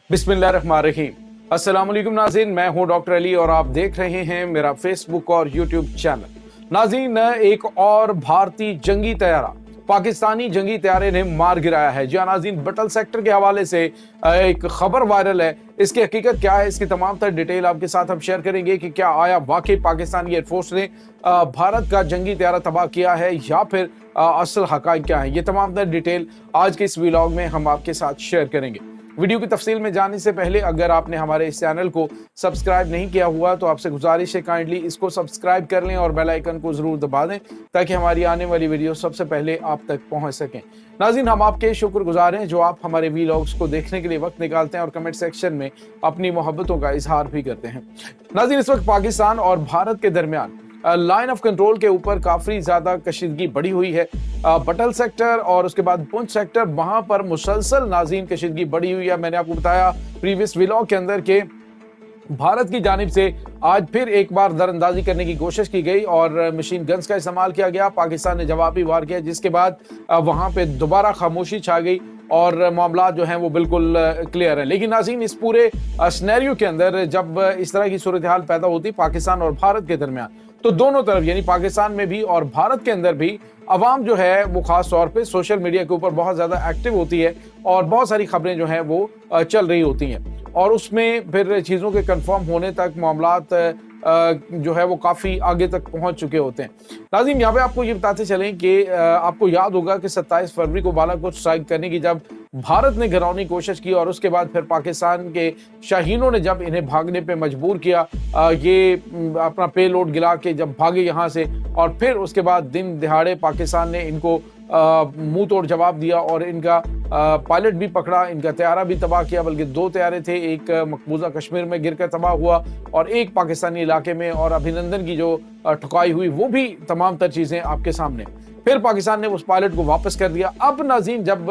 बिस्मिल्लाहिर्रहमानिर्रहीम। अस्सलाम वालेकुम नाज़रीन, मैं हूं डॉक्टर अली और आप देख रहे हैं मेरा फेसबुक और यूट्यूब चैनल। नाज़रीन, एक और भारतीय जंगी तैयारा पाकिस्तानी जंगी तैयारे ने मार गिराया है। जी नाज़रीन, बटल सेक्टर के हवाले से एक खबर वायरल है। इसकी हकीकत क्या है, इसकी तमाम तर डिटेल आपके साथ हम शेयर करेंगे कि क्या आया वाकई पाकिस्तानी एयरफोर्स ने भारत का जंगी तैयारा तबाह किया है या फिर असल हकायक क्या है। ये तमाम तर डिटेल आज के इस व्लॉग में हम आपके साथ शेयर करेंगे। वीडियो की तफसील में जाने से पहले अगर आपने हमारे इस चैनल को सब्सक्राइब नहीं किया हुआ तो आपसे गुजारिश है काइंडली इसको सब्सक्राइब कर लें और बेल आइकन को जरूर दबा दें ताकि हमारी आने वाली वीडियो सबसे पहले आप तक पहुंच सकें। नाज़रीन, हम आपके शुक्रगुजार हैं जो आप हमारे वीलॉग्स को देखने के लिए वक्त निकालते हैं और कमेंट सेक्शन में अपनी मोहब्बतों का इजहार भी करते हैं। नाज़रीन, इस वक्त पाकिस्तान और भारत के दरमियान लाइन ऑफ कंट्रोल के ऊपर काफी ज्यादा कशीदगी बढ़ी हुई है। बटल सेक्टर और उसके बाद पुंछ सेक्टर, वहां पर मुसलसल नाज़रीन कशीदगी बढ़ी हुई है। मैंने आपको बताया प्रीवियस व्लॉग के अंदर के भारत की जानिब से आज फिर एक बार दरअंदाजी करने की कोशिश की गई और मशीन गन्स का इस्तेमाल किया गया। पाकिस्तान ने जवाबी वार किया जिसके बाद वहां पे दोबारा खामोशी छा गई और मामला जो हैं वो बिल्कुल क्लियर है। लेकिन नाज़रीन, इस पूरे स्नैरियो के अंदर जब इस तरह की सूरत हाल पैदा होती पाकिस्तान और भारत के दरमियान, तो दोनों तरफ यानी पाकिस्तान में भी और भारत के अंदर भी अवाम जो है वो खास तौर पे सोशल मीडिया के ऊपर बहुत ज़्यादा एक्टिव होती है और बहुत सारी खबरें जो हैं वो चल रही होती हैं और उसमें फिर चीज़ों के कंफर्म होने तक मामलात जो है वो काफ़ी आगे तक पहुंच चुके होते हैं। नाज़रीन, यहाँ पे आपको ये बताते चलें कि आपको याद होगा कि 27 फरवरी को बालाकोट स्ट्राइक करने की जब भारत ने घिरौने की कोशिश की और उसके बाद फिर पाकिस्तान के शाहीनों ने जब इन्हें भागने पे मजबूर किया, ये अपना पे लोड गिरा के जब भागे यहाँ से और फिर उसके बाद दिन दिहाड़े पाकिस्तान ने इनको मुंह तोड़ जवाब दिया और इनका पायलट भी पकड़ा, इनका तैयारा भी तबाह किया। बल्कि 2 तैयारे थे, एक मकबूजा कश्मीर में गिरकर तबाह हुआ और एक पाकिस्तानी इलाके में, और अभिनंदन की जो ठुकाई हुई वो भी तमाम तर चीज़ें आपके सामने। फिर पाकिस्तान ने उस पायलट को वापस कर दिया। अब नाज़रीन, जब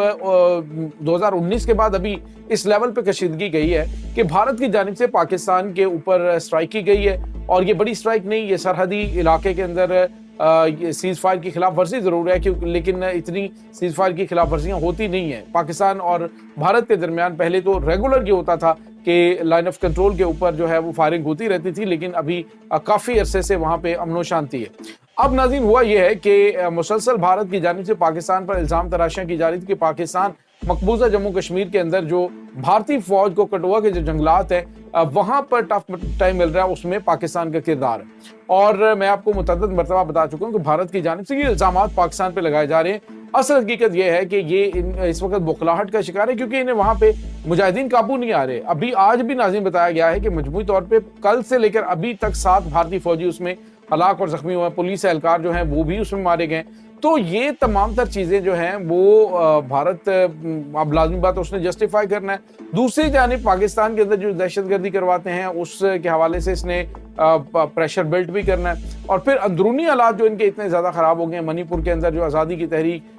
2019 के बाद अभी इस लेवल पे कशीदगी गई है कि भारत की जानिब से पाकिस्तान के ऊपर स्ट्राइक की गई है और ये बड़ी स्ट्राइक नहीं, ये सरहदी इलाके के अंदर सीज फायर की खिलाफ वर्जी जरूर है क्योंकि लेकिन इतनी सीज फायर की खिलाफ वर्जियाँ होती नहीं है। पाकिस्तान और भारत के दरमियान पहले तो रेगुलर ये होता था कि लाइन ऑफ कंट्रोल के ऊपर जो है वो फायरिंग होती रहती थी, लेकिन अभी काफ़ी अरसे से वहाँ पे अमनो शांति है। अब नाज़रीन, हुआ यह है कि मुसलसल भारत की जानिब से पाकिस्तान पर इल्ज़ाम तराशियाँ की जा रही थी कि पाकिस्तान मकबूजा जम्मू कश्मीर के अंदर जो भारतीय फौज को कठुआ के जो जंगलात है वहां पर टफ टाइम मिल रहा है, उसमें पाकिस्तान का किरदार है। और मैं आपको मुतअद्दिद मरतबा बता चुका हूं कि भारत की जानिब से ये इल्ज़ाम पाकिस्तान पे लगाए जा रहे हैं। असल हकीकत यह है कि ये इस वक्त बौखलाहट का शिकार है क्योंकि इन्हें वहां पे मुजाहिदीन काबू नहीं आ रहे। अभी आज भी नाज़रीन बताया गया है कि मजमूई तौर पर कल से लेकर अभी तक 7 भारतीय फौजी उसमें हलाक और जख्मी हुए, पुलिस एहलकार जो हैं वो भी उसमें मारे गए। तो ये तमाम तर चीज़ें जो हैं वो भारत अब लाजमी बात उसने जस्टिफाई करना है। दूसरी जानिब पाकिस्तान के अंदर जो दहशतगर्दी करवाते हैं उसके हवाले से इसने प्रेशर बिल्ट भी करना है और फिर अंदरूनी हालात जो इनके इतने ज़्यादा ख़राब हो गए हैं। मणिपुर के अंदर जो आज़ादी की तहरीक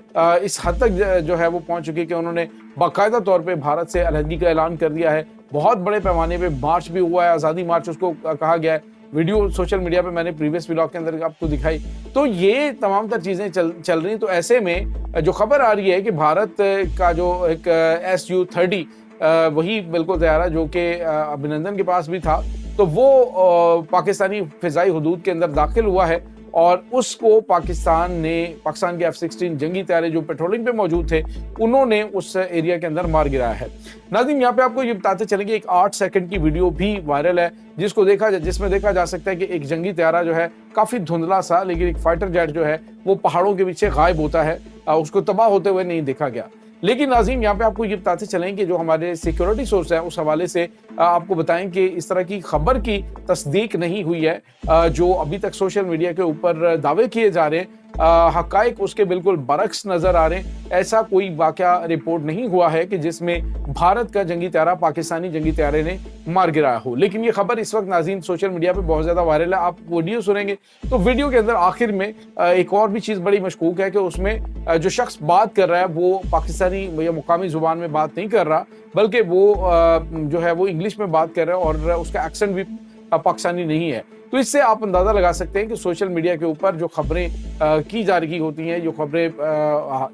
इस हद तक जो है वो पहुँच चुकी है कि उन्होंने बाकायदा तौर पर भारत से अलहदगी का ऐलान कर दिया है। बहुत बड़े पैमाने पर मार्च भी हुआ है, आज़ादी मार्च उसको कहा गया है। वीडियो सोशल मीडिया पे मैंने प्रीवियस व्लॉग के अंदर आपको दिखाई। तो ये तमाम तर चीज़ें चल रही। तो ऐसे में जो खबर आ रही है कि भारत का जो एक Su-30 वही बिल्कुल तैयारा जो कि अभिनंदन के पास भी था, तो वो पाकिस्तानी फ़िज़ाई हुदूद के अंदर दाखिल हुआ है और उसको पाकिस्तान के F-16 जंगी तैयारे जो पेट्रोलिंग पे मौजूद थे उन्होंने उस एरिया के अंदर मार गिराया है। नाज़रीन, यहाँ पे आपको ये बताते चलेंगे एक 8 सेकंड की वीडियो भी वायरल है जिसमें देखा जा सकता है कि एक जंगी तैयारा जो है काफ़ी धुंधला सा, लेकिन एक फाइटर जेट जो है वो पहाड़ों के पीछे गायब होता है, उसको तबाह होते हुए नहीं देखा गया। लेकिन नाज़रीन, यहाँ पे आपको ये बताते चलें कि जो हमारे सिक्योरिटी सोर्स है उस हवाले से आपको बताएं कि इस तरह की खबर की तस्दीक नहीं हुई है। जो अभी तक सोशल मीडिया के ऊपर दावे किए जा रहे हैं हकायक उसके बिल्कुल बरक्स नजर आ रहे हैं। ऐसा कोई वाकया रिपोर्ट नहीं हुआ है कि जिसमें भारत का जंगी तैयारा पाकिस्तानी जंगी तैयारे ने मार गिराया हो। लेकिन ये खबर इस वक्त नाज़रीन सोशल मीडिया पे बहुत ज़्यादा वायरल है। आप वीडियो सुनेंगे तो वीडियो के अंदर आखिर में एक और भी चीज़ बड़ी मशकूक है कि उसमें जो शख्स बात कर रहा है वो पाकिस्तानी या मुकामी ज़ुबान में बात नहीं कर रहा, बल्कि वो जो है वो इंग्लिश में बात कर रहा है और उसका एक्सेंट भी पाकिस्तानी नहीं है। तो इससे आप अंदाज़ा लगा सकते हैं कि सोशल मीडिया के ऊपर जो खबरें की जा रही होती हैं, जो खबरें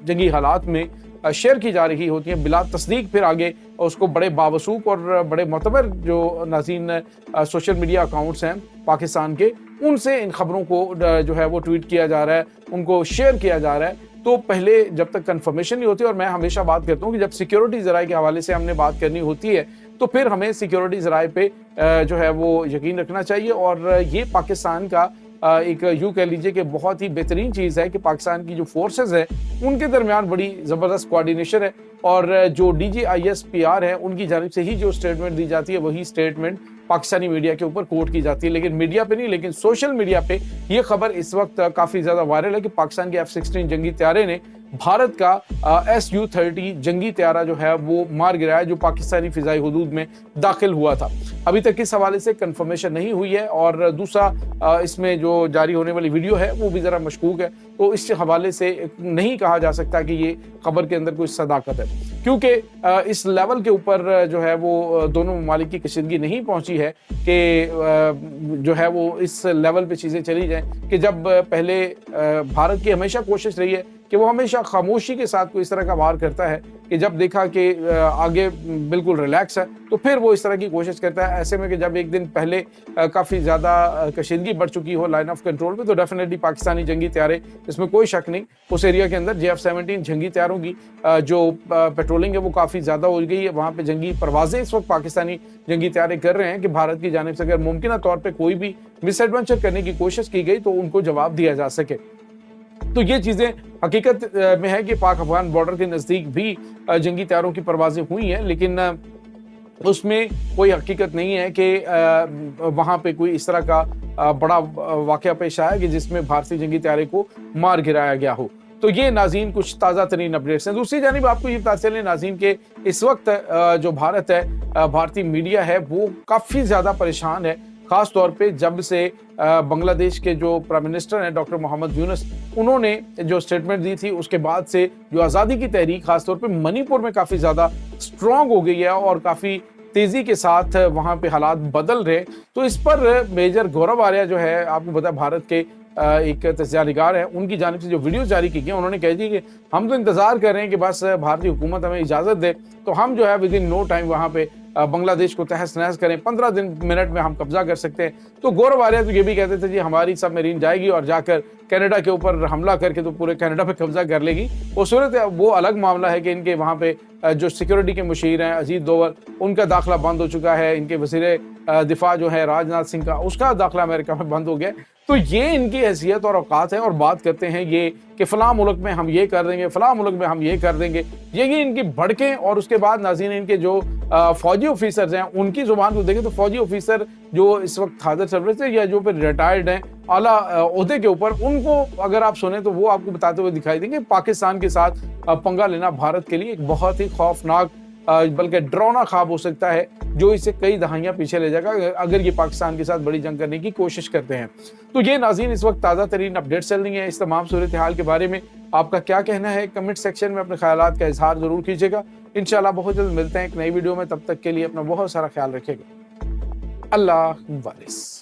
जंगी हालात में शेयर की जा रही होती हैं बिला तस्दीक, फिर आगे उसको बड़े बावसूख और बड़े मोतबर जो नाज़रीन सोशल मीडिया अकाउंट्स हैं पाकिस्तान के, उनसे इन खबरों को जो है वो ट्वीट किया जा रहा है, उनको शेयर किया जा रहा है। तो पहले जब तक कंफर्मेशन नहीं होती, और मैं हमेशा बात करता हूँ कि जब सिक्योरिटी ज़राए के हवाले से हमने बात करनी होती है तो फिर हमें सिक्योरिटी ज़राए पे जो है वो यकीन रखना चाहिए। और ये पाकिस्तान का एक यूँ कह लीजिए कि बहुत ही बेहतरीन चीज़ है कि पाकिस्तान की जो फोर्सेस है उनके दरमियान बड़ी ज़बरदस्त कोऑर्डिनेशन है, और जो DGISPR है उनकी जानिब से ही जो स्टेटमेंट दी जाती है वही स्टेटमेंट पाकिस्तानी मीडिया के ऊपर कोट की जाती है। लेकिन मीडिया पे नहीं, लेकिन सोशल मीडिया पे ये खबर इस वक्त काफ़ी ज़्यादा वायरल है कि पाकिस्तान के F-16 जंगी तैयारे ने भारत का Su-30 जंगी तैयारा जो है वो मार गिराया, जो पाकिस्तानी फिजाई हुदूद में दाखिल हुआ था। अभी तक इस हवाले से कंफर्मेशन नहीं हुई है, और दूसरा इसमें जो जारी होने वाली वीडियो है वो भी ज़रा मशकूक है, तो इस हवाले से नहीं कहा जा सकता कि ये खबर के अंदर कोई सदाकत है, क्योंकि इस लेवल के ऊपर जो है वो दोनों ममालिक की कशीदगी नहीं पहुंची है कि जो है वो इस लेवल पे चीज़ें चली जाएं कि जब पहले भारत की हमेशा कोशिश रही है कि वो हमेशा खामोशी के साथ कोई इस तरह का वार करता है कि जब देखा कि आगे बिल्कुल रिलैक्स है तो फिर वो इस तरह की कोशिश करता है। ऐसे में कि जब एक दिन पहले काफ़ी ज़्यादा कशीदगी बढ़ चुकी हो लाइन ऑफ कंट्रोल पे, तो डेफिनेटली पाकिस्तानी जंगी तैयारे, इसमें कोई शक नहीं, उस एरिया के अंदर JF-17 जंगी तैयारों की जो पेट्रोलिंग है वो काफ़ी ज़्यादा हो गई है। वहाँ पे जंगी परवाज़ें इस वक्त पाकिस्तानी जंगी तैयारे कर रहे हैं कि भारत की जानिब से अगर मुमकिन तौर पर कोई भी मिसएडवेंचर करने की कोशिश की गई तो उनको जवाब दिया जा सके। तो ये चीज़ें हकीकत में है कि पाक अफगान बॉर्डर के नज़दीक भी जंगी तैयारों की परवाज़ें हुई हैं, लेकिन उसमें कोई हकीकत नहीं है कि वहाँ पे कोई इस तरह का बड़ा वाक़या पेश आया कि जिसमें भारतीय जंगी तैयारे को मार गिराया गया हो। तो ये नाज़रीन कुछ ताज़ा तरीन अपडेट्स हैं। दूसरी जानिब आपको ये पता चले नाज़रीन के इस वक्त जो भारत है, भारतीय मीडिया है, वो काफ़ी ज़्यादा परेशान है, ख़ास तौर पे जब से बांग्लादेश के जो प्राइम मिनिस्टर हैं डॉक्टर मोहम्मद यूनुस, उन्होंने जो स्टेटमेंट दी थी उसके बाद से जो आज़ादी की तहरीक ख़ास तौर पे मणिपुर में काफ़ी ज़्यादा स्ट्रॉन्ग हो गई है और काफ़ी तेज़ी के साथ वहाँ पे हालात बदल रहे। तो इस पर मेजर गौरव आर्या जो है, आपको पता है भारत के एक तज्ज़िया-निगार है, उनकी जानिब से जो वीडियो जारी की गई, उन्होंने कह दी कि हम तो इंतज़ार कर रहे हैं कि बस भारतीय हुकूमत हमें इजाज़त दे तो हम जो है विद इन नो टाइम वहाँ पे बांग्लादेश को तहस नहस करें, 15 मिनट में हम कब्जा कर सकते हैं। तो गौरव आर्या तो ये भी कहते थे जी हमारी सबमरीन जाएगी और जाकर कनाडा के ऊपर हमला करके तो पूरे कनाडा पे कब्जा कर लेगी। वो सूरत वो अलग मामला है कि इनके वहाँ पे जो सिक्योरिटी के मुशीर हैं अजीत डोवल, उनका दाखिला बंद हो चुका है। इनके वज़ीर दिफा जो है राजनाथ सिंह का, उसका दाखिला अमेरिका में बंद हो गया। तो ये इनकी हैसियत और औकात है, और बात करते हैं ये कि फ़लाँ मुल्क में हम ये कर देंगे, फ़लाँ मुल्क में हम ये कर देंगे। ये इनकी भड़कें, और उसके बाद नाज़रीन इनके जो फ़ौजी ऑफिसर्स हैं उनकी ज़ुबान को देखें तो फ़ौजी ऑफिसर जो इस वक्त हाज़िर सर्विस है या जो फिर रिटायर्ड हैं आला ओहदे के ऊपर, उनको अगर आप सुने तो वो आपको बताते हुए दिखाई देंगे पाकिस्तान के साथ पंगा लेना भारत के लिए एक बहुत ही खौफनाक बल्कि डरावना ख्वाब हो सकता है, जो इसे कई दहाइयाँ पीछे ले जाएगा अगर ये पाकिस्तान के साथ बड़ी जंग करने की कोशिश करते हैं। तो ये नाज़रीन इस वक्त ताज़ा तरीन अपडेट्स चल रही हैं। इस तमाम सूरत हाल के बारे में आपका क्या कहना है, कमेंट सेक्शन में अपने ख्यालात का इजहार ज़रूर कीजिएगा। इंशाल्लाह बहुत जल्द मिलते हैं एक नई वीडियो में, तब तक के लिए अपना बहुत सारा ख्याल रखिएगा। अल्लाह वालिस।